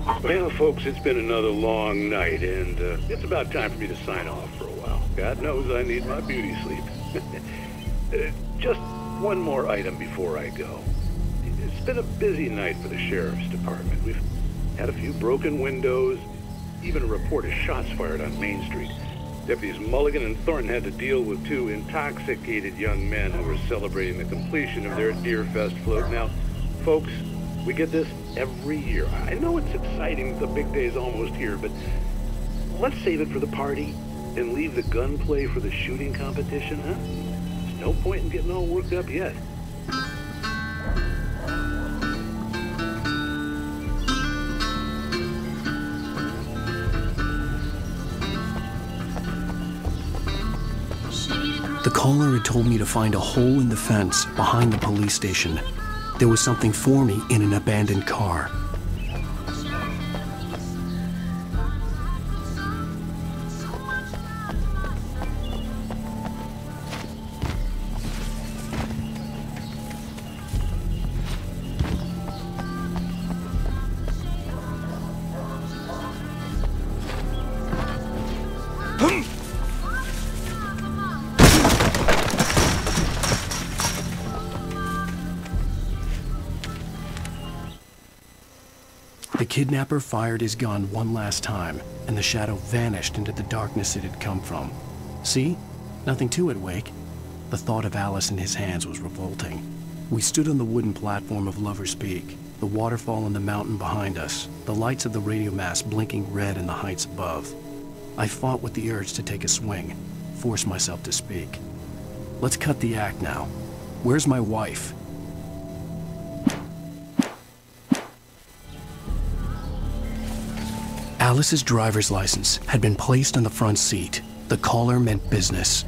Well, folks, it's been another long night, and it's about time for me to sign off for a while. God knows I need my beauty sleep. Just one more item before I go. It's been a busy night for the sheriff's department. We've had a few broken windows, even a report of shots fired on Main Street. Deputies Mulligan and Thornton had to deal with two intoxicated young men who were celebrating the completion of their Deer Fest float. Now, folks, we get this every year. I know it's exciting, the big day's almost here, but let's save it for the party and leave the gunplay for the shooting competition, huh? There's no point in getting all worked up yet. The caller had told me to find a hole in the fence behind the police station. There was something for me in an abandoned car. The kidnapper fired his gun one last time, and the shadow vanished into the darkness it had come from. See? Nothing to it, Wake. The thought of Alice in his hands was revolting. We stood on the wooden platform of Lover's Peak, the waterfall on the mountain behind us, the lights of the radio mast blinking red in the heights above. I fought with the urge to take a swing, force myself to speak. Let's cut the act now. Where's my wife? Alice's driver's license had been placed on the front seat. The caller meant business.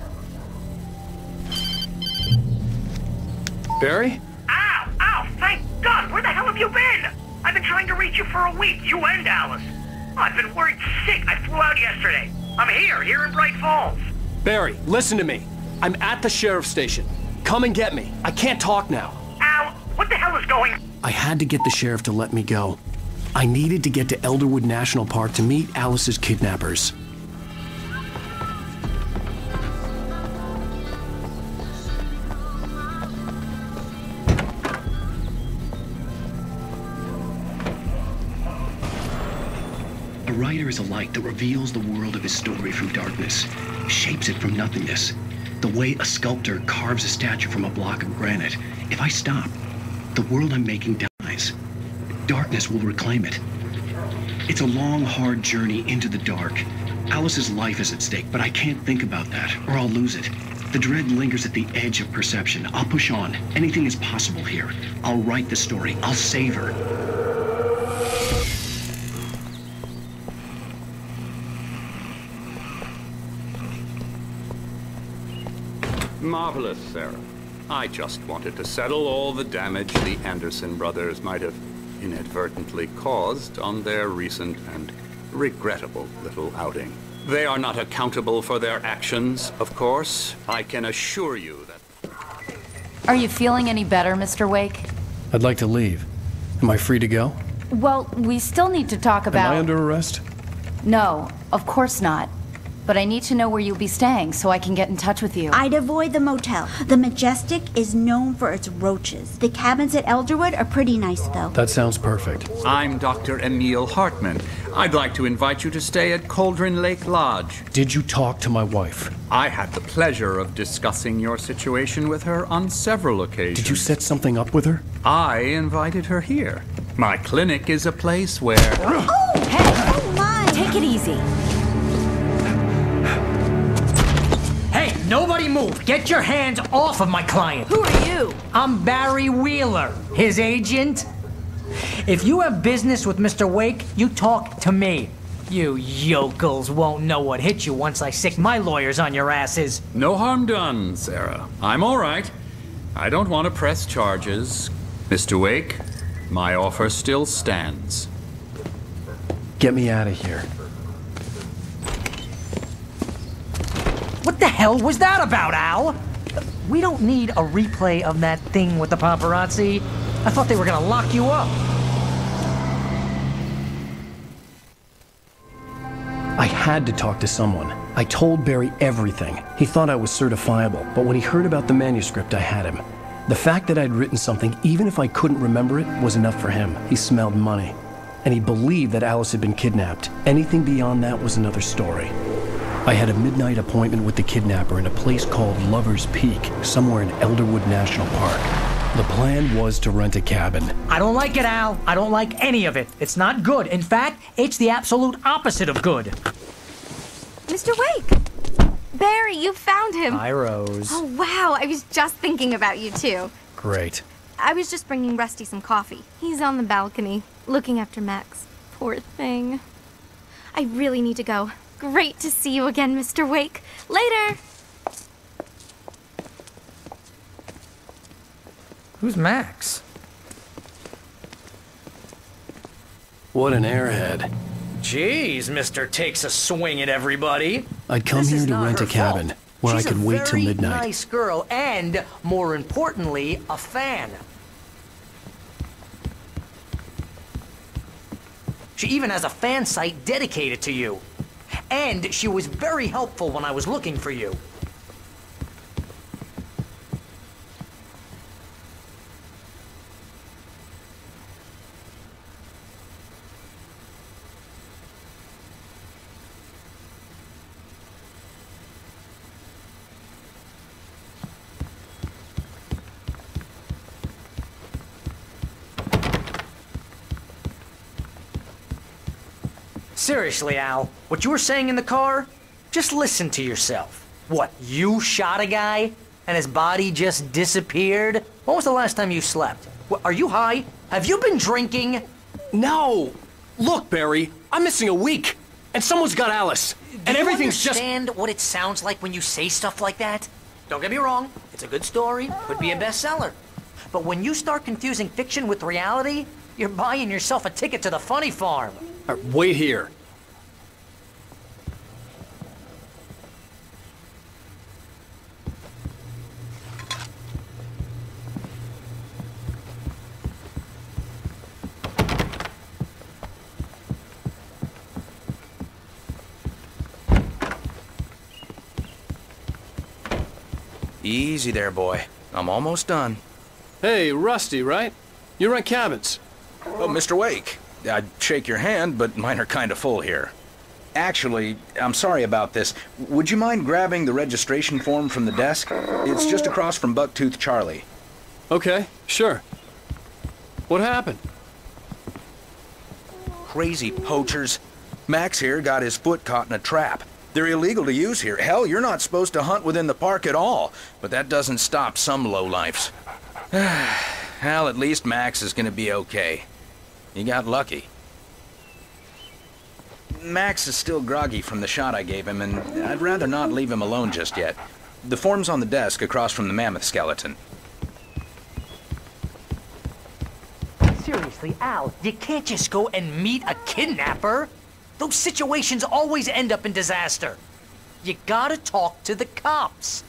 Barry? Ow! Ow! Thank God! Where the hell have you been? I've been trying to reach you for a week, you and Alice. Oh, I've been worried sick. I flew out yesterday. I'm here in Bright Falls. Barry, listen to me. I'm at the sheriff's station. Come and get me. I can't talk now. Ow! What the hell is going on? I had to get the sheriff to let me go. I needed to get to Elderwood National Park to meet Alice's kidnappers. A writer is a light that reveals the world of his story from darkness, shapes it from nothingness. The way a sculptor carves a statue from a block of granite. If I stop, the world I'm making dies. Darkness will reclaim it. It's a long, hard journey into the dark. Alice's life is at stake, but I can't think about that, or I'll lose it. The dread lingers at the edge of perception. I'll push on. Anything is possible here. I'll write the story. I'll save her. Marvelous, Sarah. I just wanted to settle all the damage the Anderson brothers might have inadvertently caused on their recent and regrettable little outing. They are not accountable for their actions, of course. I can assure you that... Are you feeling any better, Mr. Wake? I'd like to leave. Am I free to go? Well, we still need to talk about... Am I under arrest? No, of course not. But I need to know where you'll be staying so I can get in touch with you. I'd avoid the motel. The Majestic is known for its roaches. The cabins at Elderwood are pretty nice, though. That sounds perfect. I'm Dr. Emil Hartman. I'd like to invite you to stay at Cauldron Lake Lodge. Did you talk to my wife? I had the pleasure of discussing your situation with her on several occasions. Did you set something up with her? I invited her here. My clinic is a place where... Oh, hey! Oh, my! Take it easy. Nobody move! Get your hands off of my client! Who are you? I'm Barry Wheeler, his agent. If you have business with Mr. Wake, you talk to me. You yokels won't know what hit you once I sick my lawyers on your asses. No harm done, Sarah. I'm all right. I don't want to press charges. Mr. Wake, my offer still stands. Get me out of here. What the hell was that about, Al? We don't need a replay of that thing with the paparazzi. I thought they were gonna lock you up. had to talk to someone. I told Barry everything. He thought I was certifiable, but when he heard about the manuscript, I had him. The fact that I'd written something, even if I couldn't remember it, was enough for him. He smelled money. And he believed that Alice had been kidnapped. Anything beyond that was another story. I had a midnight appointment with the kidnapper in a place called Lover's Peak, somewhere in Elderwood National Park. The plan was to rent a cabin. I don't like it, Al. I don't like any of it. It's not good. In fact, it's the absolute opposite of good. Mr. Wake! Barry, you found him. Hi, Rose. Oh, wow. I was just thinking about you, too. Great. I was just bringing Rusty some coffee. He's on the balcony, looking after Max. Poor thing. I really need to go. Great to see you again, Mr. Wake. Later! Who's Max? What an airhead. Jeez, Mr. Takes a swing at everybody. I'd come This here is to not rent her a cabin fault. where She's I could a wait till very midnight. Nice girl, and more importantly, a fan. She even has a fan site dedicated to you. And she was very helpful when I was looking for you. Seriously, Al, what you were saying in the car? Just listen to yourself. What, you shot a guy and his body just disappeared? When was the last time you slept? What, are you high? Have you been drinking? No! Look, Barry, I'm missing a week, and someone's got Alice, and everything's just... Do you understand what it sounds like when you say stuff like that? Don't get me wrong, it's a good story, could be a bestseller. But when you start confusing fiction with reality, you're buying yourself a ticket to the funny farm. Wait here. Easy there, boy. I'm almost done. Hey, Rusty, right? You rent cabins. Oh, Mr. Wake. I'd shake your hand, but mine are kind of full here. Actually, I'm sorry about this. Would you mind grabbing the registration form from the desk? It's just across from Bucktooth Charlie. Okay, sure. What happened? Crazy poachers. Max here got his foot caught in a trap. They're illegal to use here. Hell, you're not supposed to hunt within the park at all. But that doesn't stop some lowlifes. Well, at least Max is gonna be okay. You got lucky. Max is still groggy from the shot I gave him, and I'd rather not leave him alone just yet. The form's on the desk across from the mammoth skeleton. Seriously, Al, you can't just go and meet a kidnapper. Those situations always end up in disaster. You gotta talk to the cops.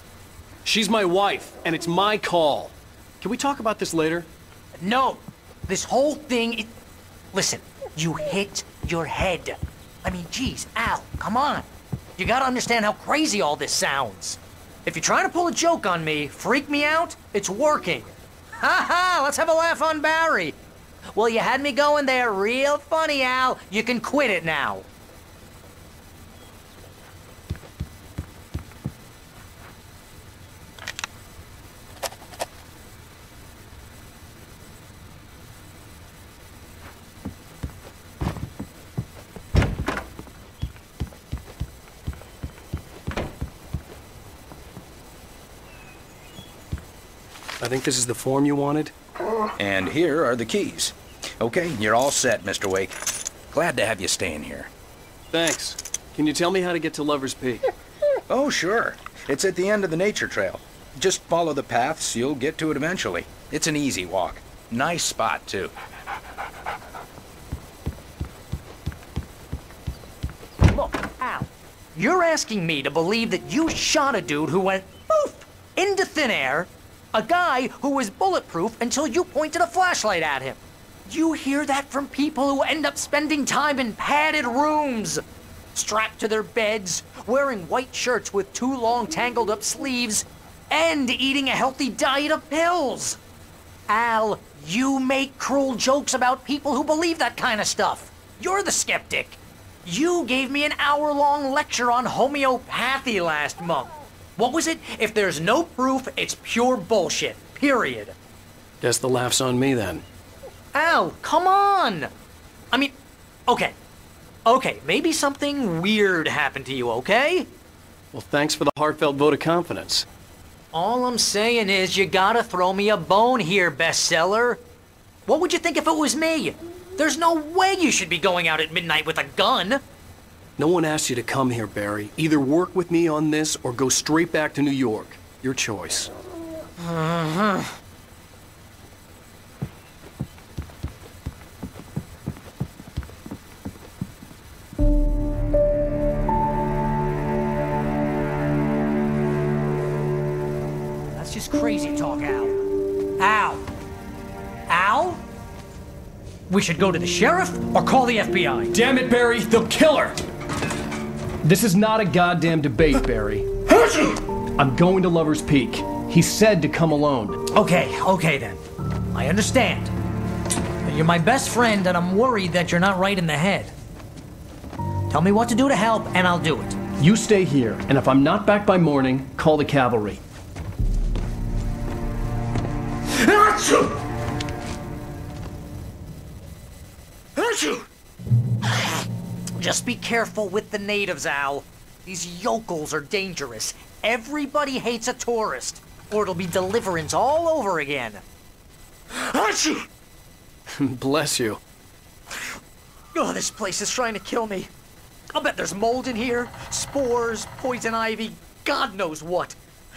She's my wife, and it's my call. Can we talk about this later? No, this whole thing, listen, you hit your head. I mean, geez, Al, come on. You gotta understand how crazy all this sounds. If you're trying to pull a joke on me, freak me out, it's working. Ha ha, let's have a laugh on Barry. Well, you had me going there real funny, Al. You can quit it now. I think this is the form you wanted. And here are the keys. Okay, you're all set, Mr. Wake. Glad to have you staying here. Thanks. Can you tell me how to get to Lover's Peak? Oh, sure. It's at the end of the nature trail. Just follow the paths, you'll get to it eventually. It's an easy walk. Nice spot, too. Look, Al, you're asking me to believe that you shot a dude who went poof into thin air, a guy who was bulletproof until you pointed a flashlight at him. You hear that from people who end up spending time in padded rooms. strapped to their beds, wearing white shirts with too long tangled up sleeves, and eating a healthy diet of pills. Al, you make cruel jokes about people who believe that kind of stuff. You're the skeptic. You gave me an hour-long lecture on homeopathy last month. What was it? If there's no proof, it's pure bullshit. Period. Guess the laugh's on me then. Al, come on! I mean, okay. Okay, maybe something weird happened to you, okay? Well, thanks for the heartfelt vote of confidence. All I'm saying is you gotta throw me a bone here, bestseller. What would you think if it was me? There's no way you should be going out at midnight with a gun. No one asked you to come here, Barry. Either work with me on this or go straight back to New York. Your choice. That's just crazy talk, Al. Al? Al? We should go to the sheriff or call the FBI. Damn it, Barry, they'll kill her! This is not a goddamn debate, Barry. I'm going to Lover's Peak. He said to come alone. Okay then. I understand. You're my best friend and I'm worried that you're not right in the head. Tell me what to do to help and I'll do it. You stay here, and if I'm not back by morning, call the cavalry. Just be careful with the natives, Al. These yokels are dangerous. Everybody hates a tourist, or it'll be Deliverance all over again. Bless you. Oh, this place is trying to kill me. I'll bet there's mold in here, spores, poison ivy, God knows what.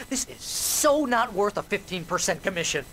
This is so not worth a 15% commission.